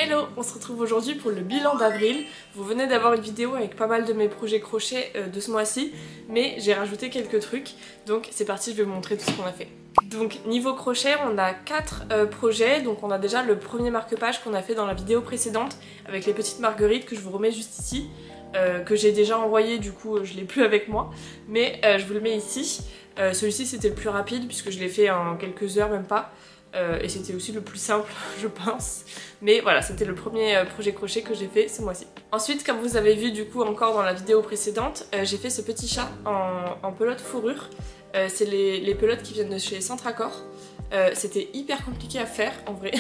Hello, on se retrouve aujourd'hui pour le bilan d'avril. Vous venez d'avoir une vidéo avec pas mal de mes projets crochets de ce mois-ci, mais j'ai rajouté quelques trucs, donc c'est parti, je vais vous montrer tout ce qu'on a fait. Donc niveau crochet, on a 4 projets, donc on a déjà le premier marque-page qu'on a fait dans la vidéo précédente avec les petites marguerites que je vous remets juste ici, que j'ai déjà envoyé, du coup je l'ai plus avec moi, mais je vous le mets ici. Celui-ci c'était le plus rapide puisque je l'ai fait en quelques heures, même pas. Et c'était aussi le plus simple je pense, mais voilà, c'était le premier projet crochet que j'ai fait ce mois-ci. Ensuite, comme vous avez vu du coup encore dans la vidéo précédente, j'ai fait ce petit chat en pelote fourrure. C'est les pelotes qui viennent de chez Centracor. C'était hyper compliqué à faire en vrai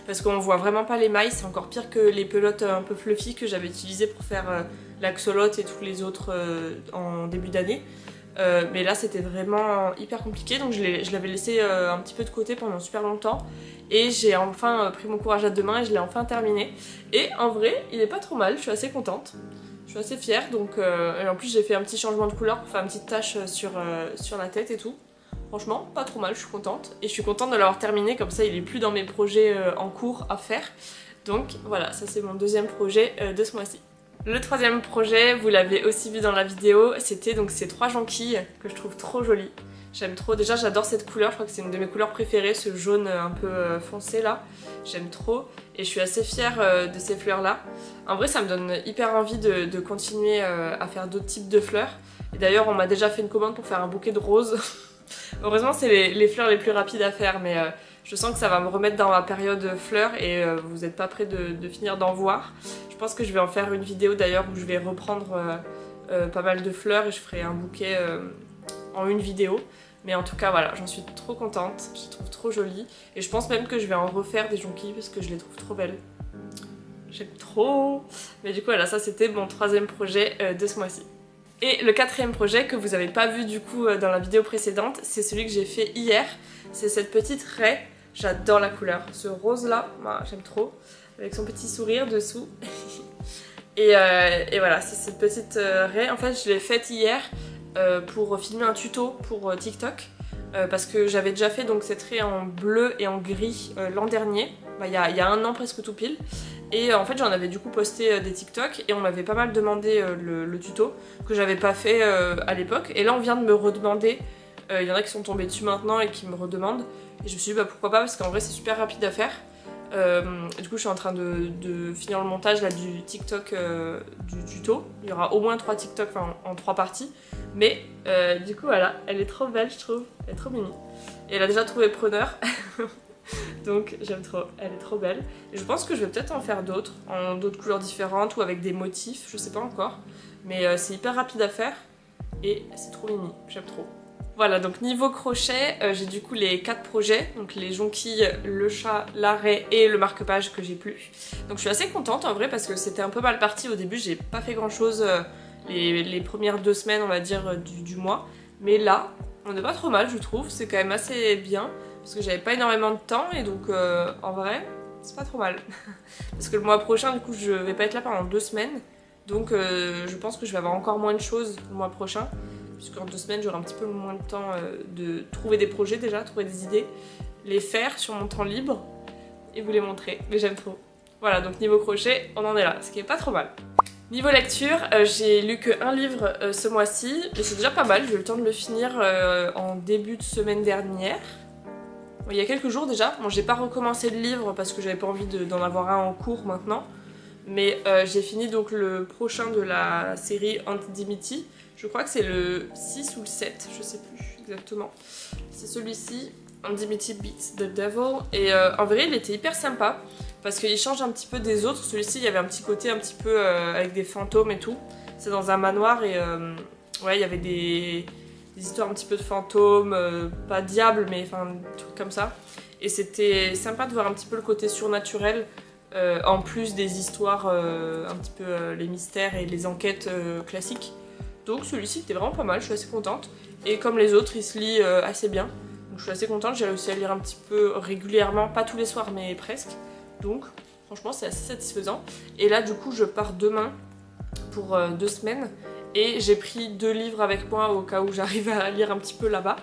parce qu'on voit vraiment pas les mailles, c'est encore pire que les pelotes un peu fluffy que j'avais utilisées pour faire l'axolote et tous les autres en début d'année. Mais là c'était vraiment hyper compliqué, donc je l'avais laissé un petit peu de côté pendant super longtemps et j'ai enfin pris mon courage à deux mains et je l'ai enfin terminé. Et en vrai il est pas trop mal, je suis assez contente, je suis assez fière, donc et en plus j'ai fait un petit changement de couleur pour faire une petite tache sur la tête et tout. Franchement pas trop mal, je suis contente et je suis contente de l'avoir terminé, comme ça il est plus dans mes projets en cours à faire. Donc voilà, ça c'est mon deuxième projet de ce mois-ci. Le troisième projet, vous l'avez aussi vu dans la vidéo, c'était donc ces 3 jonquilles que je trouve trop jolies. J'aime trop, déjà j'adore cette couleur, je crois que c'est une de mes couleurs préférées, ce jaune un peu foncé là. J'aime trop et je suis assez fière de ces fleurs là. En vrai ça me donne hyper envie de continuer à faire d'autres types de fleurs. Et d'ailleurs on m'a déjà fait une commande pour faire un bouquet de roses. Heureusement c'est les fleurs les plus rapides à faire, mais je sens que ça va me remettre dans ma période fleurs et vous n'êtes pas prêts de finir d'en voir. Je pense que je vais en faire une vidéo d'ailleurs où je vais reprendre pas mal de fleurs et je ferai un bouquet en une vidéo. Mais en tout cas voilà, j'en suis trop contente, je les trouve trop jolies. Et je pense même que je vais en refaire des jonquilles parce que je les trouve trop belles. J'aime trop. Mais du coup voilà, ça c'était mon troisième projet de ce mois-ci. Et le quatrième projet que vous n'avez pas vu du coup dans la vidéo précédente, c'est celui que j'ai fait hier. C'est cette petite raie, j'adore la couleur. Ce rose là, bah, j'aime trop. Avec son petit sourire dessous. et voilà, c'est cette petite raie. En fait, je l'ai faite hier pour filmer un tuto pour TikTok. Parce que j'avais déjà fait donc cette raie en bleu et en gris l'an dernier. Bah, il y a un an presque tout pile. Et en fait j'en avais du coup posté des TikTok et on m'avait pas mal demandé le tuto que j'avais pas fait à l'époque. Et là on vient de me redemander, il y en a qui sont tombés dessus maintenant et qui me redemandent. Et je me suis dit bah pourquoi pas, parce qu'en vrai c'est super rapide à faire. Du coup je suis en train de finir le montage là du TikTok du tuto. Il y aura au moins 3 TikTok, enfin en 3 parties. Mais du coup voilà, elle est trop belle je trouve, elle est trop mimi. Et elle a déjà trouvé preneur. Donc j'aime trop, elle est trop belle. Et je pense que je vais peut-être en faire d'autres, en d'autres couleurs différentes ou avec des motifs, je sais pas encore. Mais c'est hyper rapide à faire et c'est trop mimi, j'aime trop. Voilà, donc niveau crochet, j'ai du coup les 4 projets, donc les jonquilles, le chat, la raie et le marque-page que j'ai plus. Donc je suis assez contente en vrai parce que c'était un peu mal parti au début, j'ai pas fait grand chose les premières 2 semaines on va dire du mois. Mais là, on est pas trop mal je trouve, c'est quand même assez bien. Parce que j'avais pas énormément de temps et donc en vrai c'est pas trop mal. Parce que le mois prochain du coup je vais pas être là pendant 2 semaines. Donc je pense que je vais avoir encore moins de choses le mois prochain. Puisqu'en 2 semaines j'aurai un petit peu moins de temps de trouver des projets déjà, trouver des idées. Les faire sur mon temps libre et vous les montrer. Mais j'aime trop. Voilà, donc niveau crochet on en est là, ce qui est pas trop mal. Niveau lecture, j'ai lu que 1 livre ce mois-ci. Et c'est déjà pas mal, j'ai eu le temps de le finir en début de semaine dernière. Il y a quelques jours déjà. Bon, j'ai pas recommencé le livre parce que j'avais pas envie d'en avoir un en cours maintenant. Mais j'ai fini donc le prochain de la série Anti-Dimity. Je crois que c'est le 6 ou le 7, je sais plus exactement. C'est celui-ci, Anti-Dimity Beats the Devil. Et en vrai, il était hyper sympa parce qu'il change un petit peu des autres. Celui-ci, il y avait un petit côté un petit peu avec des fantômes et tout. C'est dans un manoir et ouais, il y avait des histoires un petit peu de fantômes, pas diables mais enfin des trucs comme ça. Et c'était sympa de voir un petit peu le côté surnaturel en plus des histoires un petit peu les mystères et les enquêtes classiques. Donc celui-ci était vraiment pas mal, je suis assez contente. Et comme les autres il se lit assez bien. Donc je suis assez contente, j'ai réussi à lire un petit peu régulièrement, pas tous les soirs mais presque. Donc franchement c'est assez satisfaisant. Et là du coup je pars demain pour 2 semaines. Et j'ai pris 2 livres avec moi au cas où j'arrive à lire un petit peu là-bas.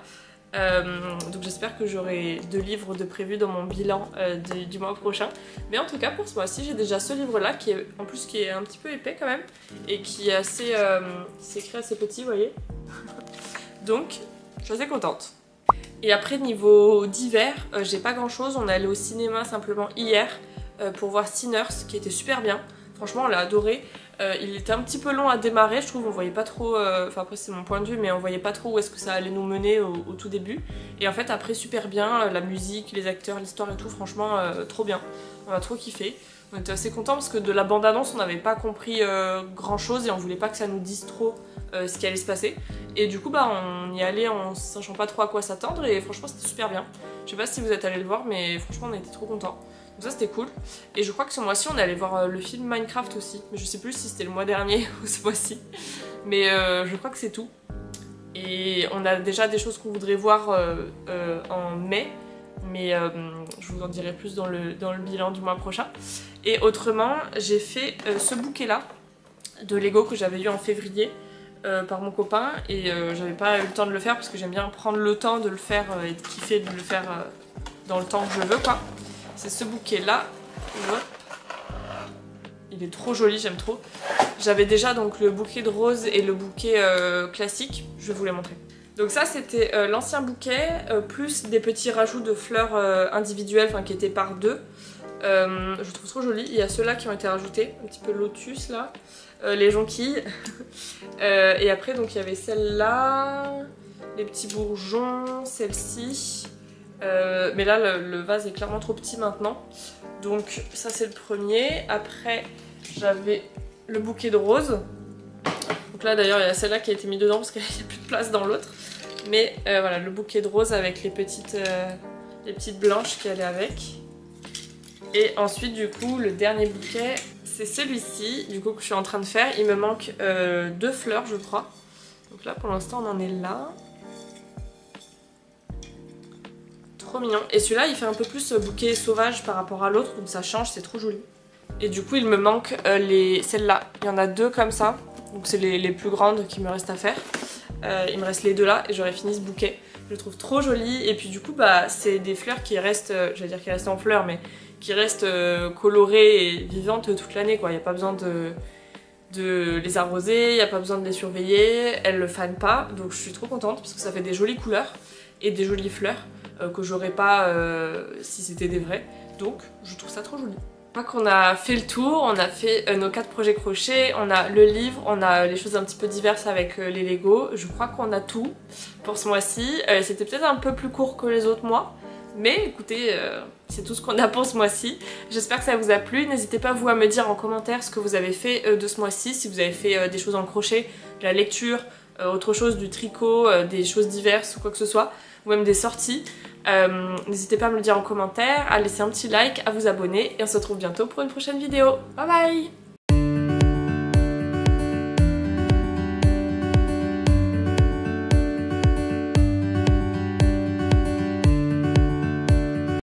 Donc j'espère que j'aurai 2 livres de prévus dans mon bilan du mois prochain. Mais en tout cas pour ce mois-ci j'ai déjà ce livre là qui est en plus qui est un petit peu épais quand même et qui est assez c'est écrit assez petit, vous voyez. Donc je suis assez contente. Et après niveau divers, j'ai pas grand chose. On est allé au cinéma simplement hier pour voir Sinners qui était super bien. Franchement on l'a adoré. Il était un petit peu long à démarrer, je trouve, on voyait pas trop, enfin après c'est mon point de vue, mais on voyait pas trop où est-ce que ça allait nous mener au tout début. Et en fait après super bien, la musique, les acteurs, l'histoire et tout, franchement trop bien. On a trop kiffé. On était assez contents parce que de la bande-annonce on n'avait pas compris grand chose et on voulait pas que ça nous dise trop ce qui allait se passer. Et du coup bah on y allait en sachant pas trop à quoi s'attendre et franchement c'était super bien. Je sais pas si vous êtes allés le voir mais franchement on était trop contents. Donc ça c'était cool. Et je crois que ce mois-ci on est allé voir le film Minecraft aussi. Mais je sais plus si c'était le mois dernier ou ce mois-ci. Mais je crois que c'est tout. Et on a déjà des choses qu'on voudrait voir en mai. Mais je vous en dirai plus dans le bilan du mois prochain. Et autrement j'ai fait ce bouquet là de Lego que j'avais eu en février par mon copain. Et j'avais pas eu le temps de le faire parce que j'aime bien prendre le temps de le faire et de kiffer de le faire dans le temps que je veux quoi. C'est ce bouquet là, il est trop joli, j'aime trop. J'avais déjà donc le bouquet de roses et le bouquet classique, je vais vous les montrer. Donc ça c'était l'ancien bouquet, plus des petits rajouts de fleurs individuelles, enfin qui étaient par 2. Je trouve trop joli, il y a ceux-là qui ont été rajoutés, un petit peu lotus là, les jonquilles. Et après donc il y avait celle-là, les petits bourgeons, celle-ci. Mais là le vase est clairement trop petit maintenant. Donc ça c'est le premier. Après j'avais le bouquet de roses. Donc là d'ailleurs il y a celle-là qui a été mise dedans parce qu'il n'y a plus de place dans l'autre. Mais voilà le bouquet de roses avec les petites blanches qui allaient avec. Et ensuite du coup le dernier bouquet c'est celui-ci du coup que je suis en train de faire. Il me manque 2 fleurs je crois. Donc là pour l'instant on en est là. Trop mignon. Et celui-là il fait un peu plus bouquet sauvage par rapport à l'autre, donc ça change, c'est trop joli. Et du coup il me manque celles-là. Il y en a 2 comme ça, donc c'est les plus grandes qui me restent à faire. Il me reste les 2 là et j'aurai fini ce bouquet. Je le trouve trop joli et puis du coup bah c'est des fleurs qui restent, j'allais dire qui restent en fleurs, mais qui restent colorées et vivantes toute l'année quoi. Il n'y a pas besoin de les arroser, il n'y a pas besoin de les surveiller, elles le fanent pas, donc je suis trop contente parce que ça fait des jolies couleurs et des jolies fleurs. Que j'aurais pas si c'était des vrais, donc je trouve ça trop joli. Je crois qu'on a fait le tour, on a fait nos 4 projets crochets, on a le livre, on a les choses un petit peu diverses avec les Lego, je crois qu'on a tout pour ce mois-ci. C'était peut-être un peu plus court que les autres mois, mais écoutez, c'est tout ce qu'on a pour ce mois-ci. J'espère que ça vous a plu, n'hésitez pas vous à me dire en commentaire ce que vous avez fait de ce mois-ci, si vous avez fait des choses en crochet, de la lecture, autre chose, du tricot, des choses diverses ou quoi que ce soit, ou même des sorties. N'hésitez pas à me le dire en commentaire, à laisser un petit like, à vous abonner et on se retrouve bientôt pour une prochaine vidéo. Bye bye!